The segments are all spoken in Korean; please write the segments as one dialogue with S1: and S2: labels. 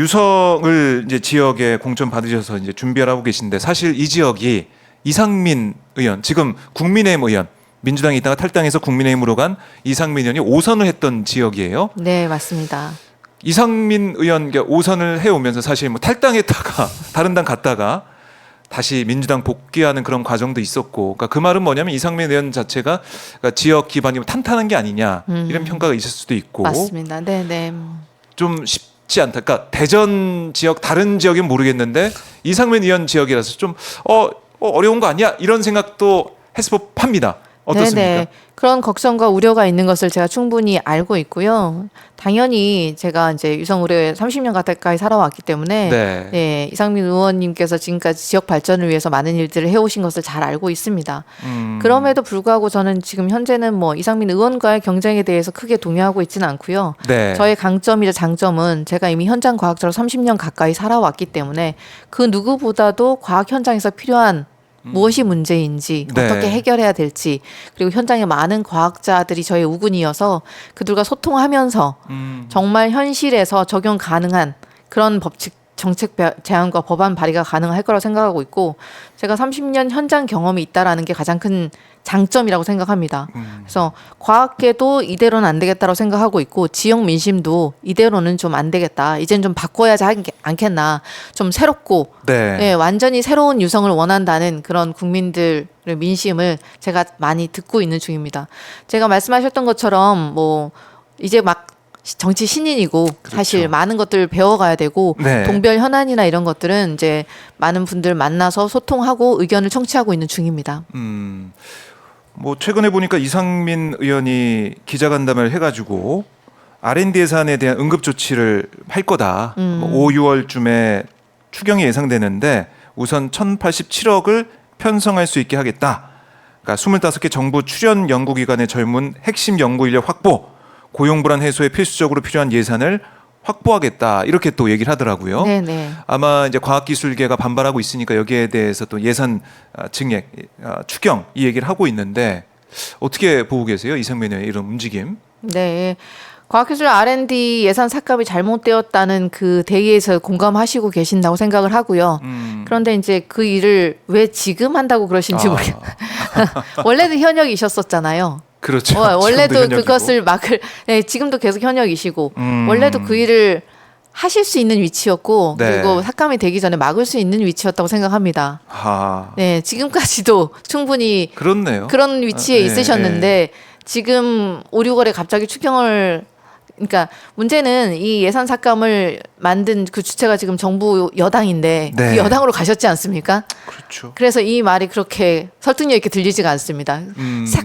S1: 유성을 이제 지역에 공천 받으셔서 이제 준비를 하고 계신데 사실 이 지역이 이상민 의원, 지금 국민의힘 의원, 민주당에 있다가 탈당해서 국민의힘으로 간 이상민 의원이 5선을 했던 지역이에요.
S2: 네, 맞습니다.
S1: 이상민 의원 5선을 해오면서 사실 뭐 탈당했다가 다른 당 갔다가 다시 민주당 복귀하는 그런 과정도 있었고, 그러니까 그 말은 뭐냐면 이상민 의원 자체가 그러니까 지역 기반이 탄탄한 게 아니냐 이런 평가가 있을 수도 있고,
S2: 맞습니다. 네, 네.
S1: 좀 쉽지 않다. 그러니까 대전 지역 다른 지역은 모르겠는데 이상민 의원 지역이라서 좀 어려운 거 아니야 이런 생각도 했을 법합니다. 어떻습니까?
S2: 네네. 그런 걱정과 우려가 있는 것을 제가 충분히 알고 있고요. 당연히 제가 이제 유성구례에 30년 가까이 살아왔기 때문에 네, 이상민 의원님께서 지금까지 지역 발전을 위해서 많은 일들을 해오신 것을 잘 알고 있습니다. 그럼에도 불구하고 저는 지금 현재는 뭐 이상민 의원과의 경쟁에 대해서 크게 동요하고 있지는 않고요.
S1: 네.
S2: 저의 강점이자 장점은 제가 이미 현장 과학자로 30년 가까이 살아왔기 때문에 그 누구보다도 과학 현장에서 필요한 무엇이 문제인지
S1: 네.
S2: 어떻게 해결해야 될지 그리고 현장에 많은 과학자들이 저의 우군이어서 그들과 소통하면서 정말 현실에서 적용 가능한 그런 법칙 정책 제안과 법안 발의가 가능할 거라고 생각하고 있고 제가 30년 현장 경험이 있다라는 게 가장 큰 장점이라고 생각합니다. 그래서 과학계도 이대로는 안 되겠다고 생각하고 있고 지역 민심도 이대로는 좀 안 되겠다. 이제는 좀 바꿔야지 않겠나. 좀 새롭고 네, 완전히 새로운 유성을 원한다는 그런 국민들의 민심을 제가 많이 듣고 있는 중입니다. 제가 말씀하셨던 것처럼 뭐 이제 막 정치 신인이고
S1: 그렇죠.
S2: 사실 많은 것들 배워가야 되고
S1: 네.
S2: 동별 현안이나 이런 것들은 이제 많은 분들 만나서 소통하고 의견을 청취하고 있는 중입니다.
S1: 뭐 최근에 보니까 이상민 의원이 기자간담회를 해가지고 R&D 예산에 대한 응급 조치를 할 거다. 5, 6월쯤에 추경이 예상되는데 우선 1,087억을 편성할 수 있게 하겠다. 그러니까 25개 정부 출연 연구기관의 젊은 핵심 연구 인력 확보, 고용 불안 해소에 필수적으로 필요한 예산을 확보하겠다. 이렇게 또 얘기를 하더라고요.
S2: 네네.
S1: 아마 이제 과학기술계가 반발하고 있으니까 여기에 대해서 또 예산 증액, 추경 이 얘기를 하고 있는데 어떻게 보고 계세요? 이상민 의원의 이런 움직임?
S2: 네. 과학기술 R&D 예산 삭감이 잘못되었다는 그 대의에서 공감하시고 계신다고 생각을 하고요. 그런데 이제 그 일을 왜 지금 한다고 그러신지 모르겠어요. 원래는 현역이셨었잖아요.
S1: 그렇죠.
S2: 원래도 그것을 네, 지금도 계속 현역이시고 원래도 그 일을 하실 수 있는 위치였고
S1: 네.
S2: 그리고 삭감이 되기 전에 막을 수 있는 위치였다고 생각합니다. 네, 지금까지도 충분히
S1: 그렇네요.
S2: 그런 위치에
S1: 네,
S2: 있으셨는데 지금 5, 6월에 갑자기 추경을 그러니까 문제는 이 예산 삭감을 만든 그 주체가 지금 정부 여당인데
S1: 네.
S2: 그 여당으로 가셨지 않습니까?
S1: 그렇죠.
S2: 그래서 이 말이 그렇게 설득력 있게 들리지가 않습니다.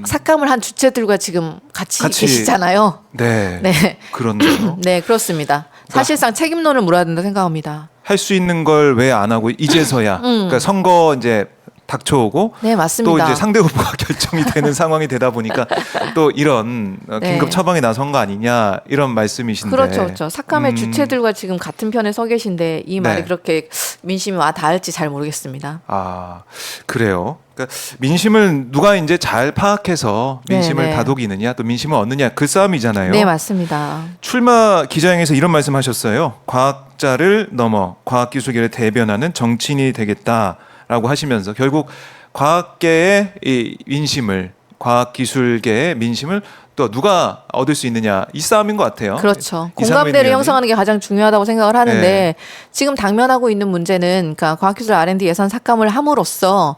S2: 삭감을 한 주체들과 지금 같이 계시잖아요.
S1: 네.
S2: 네.
S1: 그렇네요.
S2: 네, 그렇습니다. 사실상 책임론을 물어야 된다 생각합니다.
S1: 할 수 있는 걸 왜 안 하고 이제서야 그러니까 선거 이제 닥쳐오고
S2: 네, 맞습니다.
S1: 또 이제 상대 후보가 결정이 되는 상황이 되다 보니까 또 이런 긴급 처방에 나선 거 아니냐 이런 말씀이신데
S2: 그렇죠, 그렇죠. 삭감의 주체들과 지금 같은 편에 서 계신데 이 말이
S1: 네.
S2: 그렇게 민심이 와 닿을지 잘 모르겠습니다.
S1: 아 그래요. 그러니까 민심을 누가 이제 잘 파악해서 민심을
S2: 네.
S1: 다독이느냐 또 민심을 얻느냐 그 싸움이잖아요.
S2: 네, 맞습니다.
S1: 출마 기자회견에서 이런 말씀하셨어요. 과학자를 넘어 과학기술계를 대변하는 정치인이 되겠다라고 하시면서 결국 과학계의 이 민심을 과학기술계의 민심을 또 누가 얻을 수 있느냐 이 싸움인 것 같아요.
S2: 그렇죠.
S1: 이상민
S2: 공감대를
S1: 의원이.
S2: 형성하는 게 가장 중요하다고 생각을 하는데
S1: 네.
S2: 지금 당면하고 있는 문제는 그러니까 과학기술 R&D 예산 삭감을 함으로써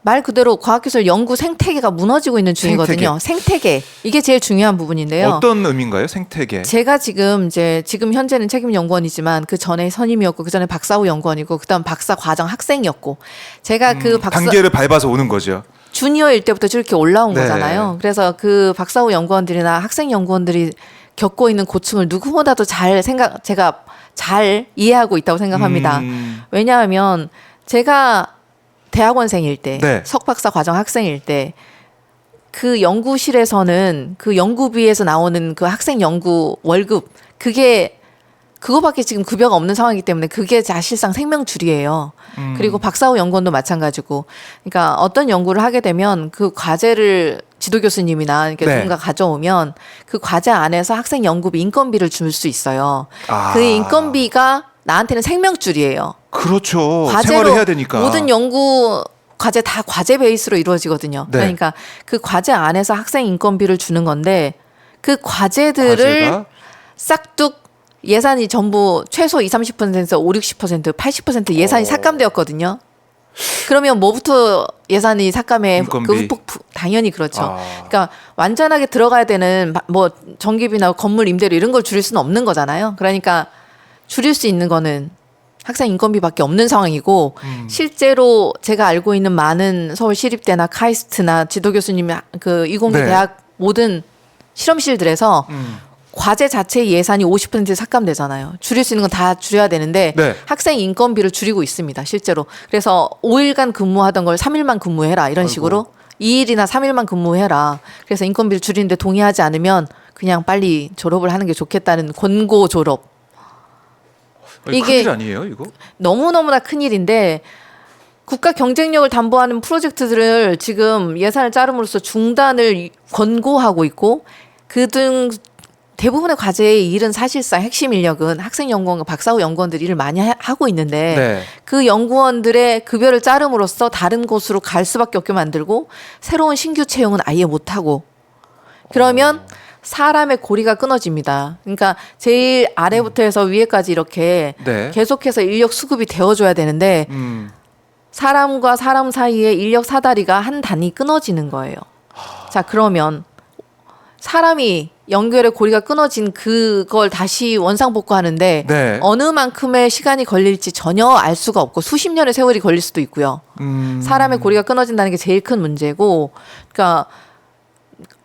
S2: 말 그대로 과학기술 연구 생태계가 무너지고 있는 중이거든요. 생태계. 이게 제일 중요한 부분인데요.
S1: 어떤 의미인가요? 생태계.
S2: 제가 지금 현재는 책임 연구원이지만 그 전에 선임이었고 그 전에 박사후 연구원이고 그다음 박사 과정 학생이었고 제가 그 박사
S1: 단계를 밟아서 오는 거죠.
S2: 주니어일 때부터 저렇게 올라온
S1: 네.
S2: 거잖아요. 그래서 그 박사후 연구원들이나 학생 연구원들이 겪고 있는 고충을 누구보다도 제가 잘 이해하고 있다고 생각합니다. 왜냐하면 제가 대학원생일 때,
S1: 네.
S2: 석박사 과정 학생일 때 그 연구실에서는 그 연구비에서 나오는 그 학생 연구 월급 그게 그거밖에 지금 급여가 없는 상황이기 때문에 그게 사실상 생명줄이에요. 그리고 박사후 연구원도 마찬가지고. 그러니까 어떤 연구를 하게 되면 그 과제를 지도 교수님이나 이렇게
S1: 네.
S2: 누군가 가져오면 그 과제 안에서 학생 연구비 인건비를 줄 수 있어요.
S1: 아.
S2: 그 인건비가 나한테는 생명줄이에요.
S1: 그렇죠.
S2: 과제로
S1: 생활을 해야 되니까.
S2: 모든 연구 과제 다 과제 베이스로 이루어지거든요.
S1: 네.
S2: 그러니까 그 과제 안에서 학생 인건비를 주는 건데 그 과제들을
S1: 과제가?
S2: 싹둑 예산이 전부 최소 20, 30%에서 5, 60%, 80% 예산이 삭감되었거든요. 그러면 뭐부터 예산이 삭감해?
S1: 인건비.
S2: 당연히 그렇죠.
S1: 아.
S2: 그러니까 완전하게 들어가야 되는 뭐 전기비나 건물 임대료 이런 걸 줄일 수는 없는 거잖아요. 그러니까 줄일 수 있는 거는 학생 인건비밖에 없는 상황이고 실제로 제가 알고 있는 많은 서울 시립대나 카이스트나 지도 교수님이 그 이공계
S1: 네.
S2: 대학 모든 실험실들에서 과제 자체의 예산이 50% 삭감되잖아요. 줄일 수 있는 건 다 줄여야 되는데
S1: 네.
S2: 학생 인건비를 줄이고 있습니다. 실제로. 그래서 5일간 근무하던 걸 3일만 근무해라 이런
S1: 아이고.
S2: 식으로 2일이나 3일만 근무해라. 그래서 인건비를 줄이는데 동의하지 않으면 그냥 빨리 졸업을 하는 게 좋겠다는 권고 졸업.
S1: 아니,
S2: 이게-
S1: 큰일 아니에요, 이거?
S2: 너무너무나 큰일인데 국가 경쟁력을 담보하는 프로젝트들을 지금 예산을 자름으로써 중단을 권고하고 있고 그등 대부분의 과제의 일은 사실상 핵심 인력은 학생 연구원, 박사후 연구원들이 일을 많이 하고 있는데
S1: 네.
S2: 그 연구원들의 급여를 자름으로써 다른 곳으로 갈 수밖에 없게 만들고 새로운 신규 채용은 아예 못하고 그러면 사람의 고리가 끊어집니다. 그러니까 제일 아래부터 해서 위에까지 이렇게
S1: 네.
S2: 계속해서 인력 수급이 되어줘야 되는데 사람과 사람 사이에 인력 사다리가 한 단이 끊어지는 거예요. 자, 그러면 사람이 연결의 고리가 끊어진 그걸 다시 원상복구하는데
S1: 네.
S2: 어느 만큼의 시간이 걸릴지 전혀 알 수가 없고 수십 년의 세월이 걸릴 수도 있고요. 사람의 고리가 끊어진다는 게 제일 큰 문제고, 그러니까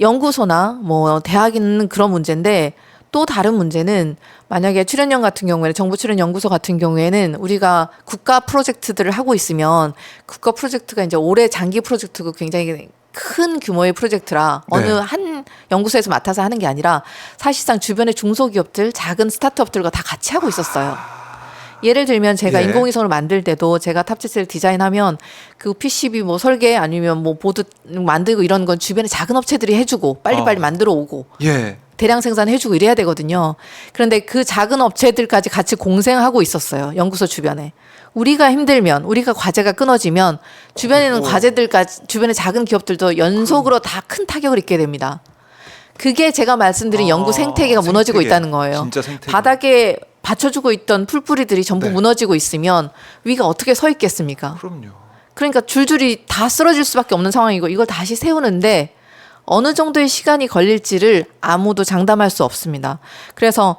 S2: 연구소나 뭐 대학은 그런 문제인데 또 다른 문제는 만약에 출연연 같은 경우에는 정부 출연 연구소 같은 경우에는 우리가 국가 프로젝트들을 하고 있으면 국가 프로젝트가 이제 올해 장기 프로젝트고 굉장히 큰 규모의 프로젝트라 어느
S1: 네.
S2: 한 연구소에서 맡아서 하는 게 아니라 사실상 주변의 중소기업들, 작은 스타트업들과 다 같이 하고 있었어요. 예를 들면 제가
S1: 예.
S2: 인공위성을 만들 때도 제가 탑재체를 디자인하면 그 PCB 뭐 설계 아니면 뭐 보드 만들고 이런 건 주변에 작은 업체들이 해주고 빨리빨리 만들어 오고
S1: 예.
S2: 대량 생산해주고 이래야 되거든요. 그런데 그 작은 업체들까지 같이 공생하고 있었어요. 연구소 주변에. 우리가 힘들면, 우리가 과제가 끊어지면 주변에 있는 과제들까지, 주변의 작은 기업들도 연속으로 다 큰 타격을 입게 됩니다. 그게 제가 말씀드린 연구 생태계가 무너지고
S1: 생태계.
S2: 있다는 거예요.
S1: 진짜 생태계.
S2: 바닥에 받쳐주고 있던 풀뿌리들이 전부
S1: 네.
S2: 무너지고 있으면 위가 어떻게 서 있겠습니까?
S1: 그럼요.
S2: 그러니까 줄줄이 다 쓰러질 수밖에 없는 상황이고 이걸 다시 세우는데 어느 정도의 시간이 걸릴지를 아무도 장담할 수 없습니다. 그래서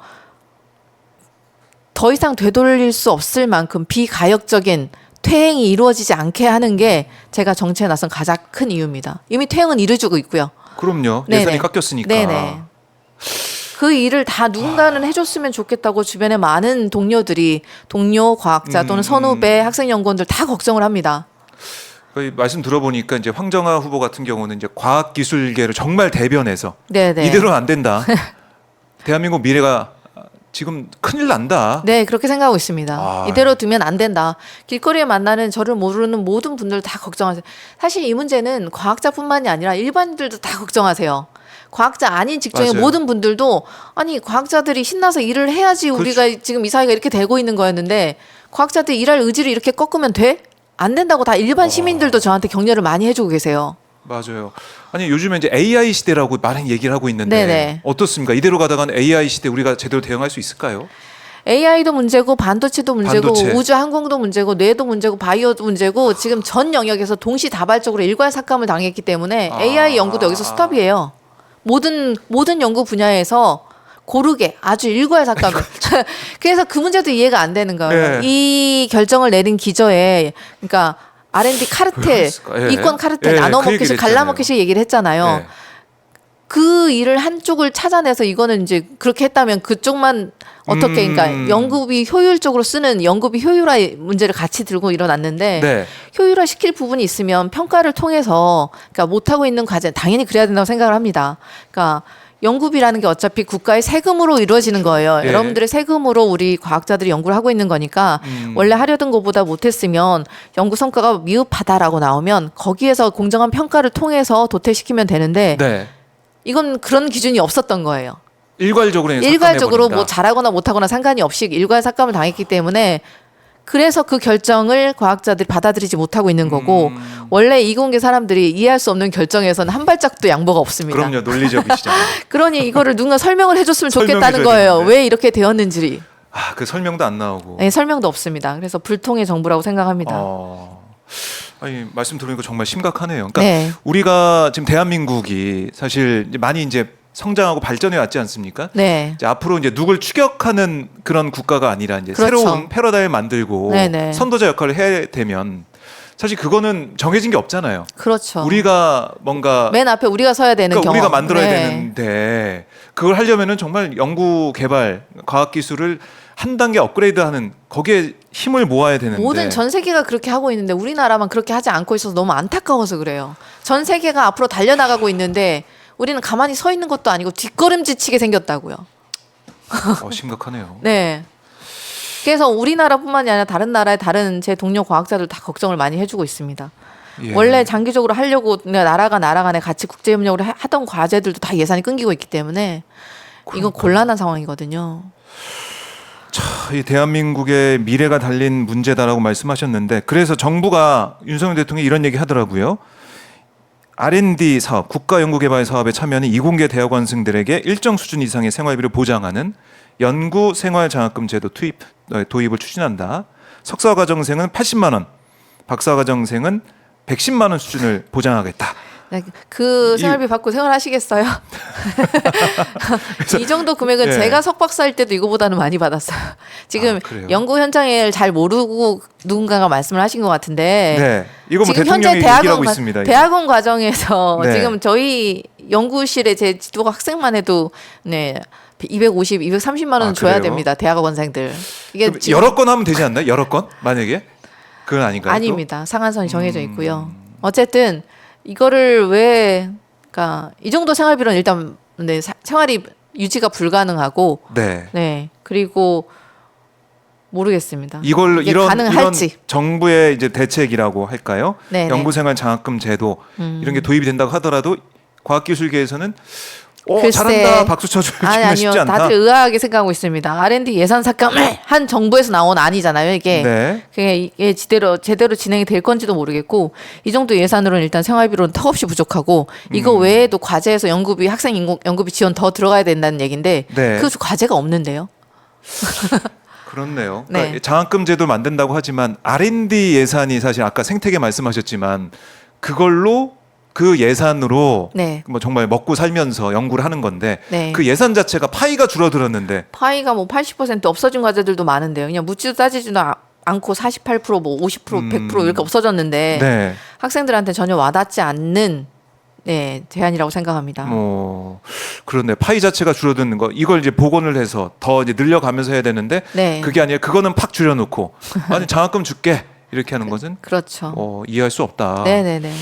S2: 더 이상 되돌릴 수 없을 만큼 비가역적인 퇴행이 이루어지지 않게 하는 게 제가 정치에 나선 가장 큰 이유입니다. 이미 퇴행은 이루어지고 있고요.
S1: 그럼요.
S2: 네네.
S1: 예산이 깎였으니까.
S2: 네네. 그 일을 다 누군가는 해줬으면 좋겠다고 주변에 많은 동료들이 동료 과학자 또는 선후배 학생 연구원들 다 걱정을 합니다.
S1: 거의 말씀 들어보니까 이제 황정아 후보 같은 경우는 이제 과학기술계를 정말 대변해서
S2: 네네.
S1: 이대로는 안 된다. 대한민국 미래가 지금 큰일 난다.
S2: 네, 그렇게 생각하고 있습니다.
S1: 아.
S2: 이대로 두면 안 된다. 길거리에 만나는 저를 모르는 모든 분들 다 걱정하세요. 사실 이 문제는 과학자뿐만이 아니라 일반인들도 다 걱정하세요. 과학자 아닌 직종의
S1: 맞아요.
S2: 모든 분들도 아니 과학자들이 신나서 일을 해야지 우리가 지금 이 사회가 이렇게 되고 있는 거였는데 과학자들이 일할 의지를 이렇게 꺾으면 돼? 안 된다고 다 일반 시민들도 저한테 격려를 많이 해주고 계세요.
S1: 맞아요. 아니 요즘에 이제 AI 시대라고 많은 얘기를 하고 있는데
S2: 네네.
S1: 어떻습니까? 이대로 가다가는 AI 시대 우리가 제대로 대응할 수 있을까요?
S2: AI도 문제고 반도체도 문제고
S1: 반도체.
S2: 우주 항공도 문제고 뇌도 문제고 바이오도 문제고 지금 전 영역에서 동시다발적으로 일괄 삭감을 당했기 때문에 AI 연구도 여기서 스톱이에요. 모든 연구 분야에서 고르게 아주 일괄 삭감. 그래서 그 문제도 이해가 안 되는 거예요.
S1: 네.
S2: 이 결정을 내린 기저에 그러니까 R&D 카르텔,
S1: 왜 그랬을까? 예.
S2: 이권 카르텔,
S1: 예, 그
S2: 나눠먹기식,
S1: 얘기를 했잖아요.
S2: 갈라먹기식 얘기를 했잖아요.
S1: 네.
S2: 그 일을 한쪽을 찾아내서 이거는 이제 그렇게 했다면 그쪽만 어떻게 그러니까 연구비 효율적으로 쓰는 연구비 효율화 문제를 같이 들고 일어났는데
S1: 네.
S2: 효율화 시킬 부분이 있으면 평가를 통해서 그러니까 못하고 있는 과제 당연히 그래야 된다고 생각을 합니다. 그러니까 연구비라는 게 어차피 국가의 세금으로 이루어지는 거예요.
S1: 예.
S2: 여러분들의 세금으로 우리 과학자들이 연구를 하고 있는 거니까 원래 하려던 것보다 못했으면 연구 성과가 미흡하다라고 나오면 거기에서 공정한 평가를 통해서 도태시키면 되는데
S1: 네.
S2: 이건 그런 기준이 없었던 거예요.
S1: 일괄적으로
S2: 일괄적으로
S1: 삭감해버린다.
S2: 뭐 잘하거나 못하거나 상관이 없이 일괄 삭감을 당했기 때문에 그래서 그 결정을 과학자들이 받아들이지 못하고 있는 거고 원래 이공계 사람들이 이해할 수 없는 결정에서는 한 발짝도 양보가 없습니다.
S1: 그럼요, 논리적이시잖아요.
S2: 그러니 이거를 누군가 설명을 해줬으면 좋겠다는
S1: 설명해줘야
S2: 거예요.
S1: 되는데.
S2: 왜 이렇게 되었는지.
S1: 그 설명도 안 나오고.
S2: 네, 설명도 없습니다. 그래서 불통의 정부라고 생각합니다.
S1: 아니 말씀 들으니까 정말 심각하네요. 그러니까
S2: 네.
S1: 우리가 지금 대한민국이 사실 이제 많이 이제 성장하고 발전해 왔지 않습니까?
S2: 네.
S1: 이제 앞으로 이제 누굴 추격하는 그런 국가가 아니라 이제
S2: 그렇죠.
S1: 새로운 패러다임을 만들고
S2: 네네.
S1: 선도자 역할을 해야 되면 사실 그거는 정해진 게 없잖아요.
S2: 그렇죠.
S1: 우리가 뭔가
S2: 맨 앞에 우리가 서야 되는
S1: 그러니까
S2: 경험.
S1: 우리가 만들어야
S2: 네.
S1: 되는데 그걸 하려면은 정말 연구 개발 과학 기술을 한 단계 업그레이드하는 거기에 힘을 모아야 되는데
S2: 모든 전 세계가 그렇게 하고 있는데 우리나라만 그렇게 하지 않고 있어서 너무 안타까워서 그래요. 전 세계가 앞으로 달려나가고 있는데 우리는 가만히 서 있는 것도 아니고 뒷걸음질 치게 생겼다고요.
S1: 심각하네요.
S2: 네. 그래서 우리나라뿐만이 아니라 다른 나라의 다른 제 동료 과학자들 다 걱정을 많이 해주고 있습니다.
S1: 예.
S2: 원래 장기적으로 하려고 나라가 나라 간에 같이 국제협력을 하던 과제들도 다 예산이 끊기고 있기 때문에 이건 곤란한 상황이거든요.
S1: 이 대한민국의 미래가 달린 문제다라고 말씀하셨는데 그래서 정부가 윤석열 대통령이 이런 얘기 하더라고요. R&D 사업, 국가연구개발 사업에 참여하는 이공계 대학원생들에게 일정 수준 이상의 생활비를 보장하는 연구생활장학금 제도 도입을 추진한다. 석사과정생은 80만 원, 박사과정생은 110만 원 수준을 보장하겠다.
S2: 그 생활비 받고 생활하시겠어요? 이 정도 금액은
S1: 예.
S2: 제가 석박사일 때도 이거보다는 많이 받았어요. 지금
S1: 그래요?
S2: 연구 현장을 잘 모르고 누군가가 말씀을 하신 것 같은데
S1: 네, 이거 뭐
S2: 지금
S1: 대통령이
S2: 현재
S1: 얘기하고 있습니다. 이거.
S2: 대학원 과정에서
S1: 네.
S2: 지금 저희 연구실에 제 지도가 학생만 해도 네 250, 230만 원 줘야
S1: 그래요?
S2: 됩니다. 대학원생들. 이게
S1: 그럼 여러 건 하면 되지 않나요? 여러 건 만약에 그건 아닌가요? 또?
S2: 아닙니다. 상한선이 정해져 있고요. 어쨌든 이거를 왜 그러니까 이 정도 생활비로는 일단 네, 생활이 유지가 불가능하고
S1: 네.
S2: 네. 그리고 모르겠습니다.
S1: 이걸
S2: 이게
S1: 이런
S2: 가능할지.
S1: 정부의 이제 대책이라고 할까요?
S2: 네네.
S1: 연구생활 장학금 제도 이런 게 도입이 된다고 하더라도 과학기술계에서는
S2: 글쎄.
S1: 잘한다 박수 쳐주기는
S2: 아니요.
S1: 쉽지 않다.
S2: 다들 의아하게 생각하고 있습니다. R&D 예산 삭감을 한 정부에서 나온 아니잖아요. 이게
S1: 네.
S2: 그게 이게 제대로 진행이 될 건지도 모르겠고 이 정도 예산으로는 일단 생활비로는 턱없이 부족하고 이거 외에도 과제에서 연구비 학생 연구비 지원 더 들어가야 된다는 얘기인데
S1: 네.
S2: 그 과제가 없는데요.
S1: 그렇네요.
S2: 네.
S1: 그러니까 장학금 제도 만든다고 하지만 R&D 예산이 사실 아까 생태계 말씀하셨지만 그걸로 그 예산으로
S2: 네.
S1: 뭐 정말 먹고 살면서 연구를 하는 건데
S2: 네.
S1: 그 예산 자체가 파이가 줄어들었는데
S2: 파이가 뭐 80% 없어진 과제들도 많은데요. 그냥 묻지도 따지지도 않고 48%뭐 50% 100% 이렇게 없어졌는데
S1: 네.
S2: 학생들한테 전혀 와닿지 않는 네, 제안이라고 생각합니다.
S1: 그런데 파이 자체가 줄어드는 거 이걸 이제 복원을 해서 더 이제 늘려가면서 해야 되는데
S2: 네.
S1: 그게 아니라 그거는 팍 줄여놓고 아니 장학금 줄게 이렇게 하는 것은
S2: 그렇죠.
S1: 이해할 수 없다.
S2: 네네네.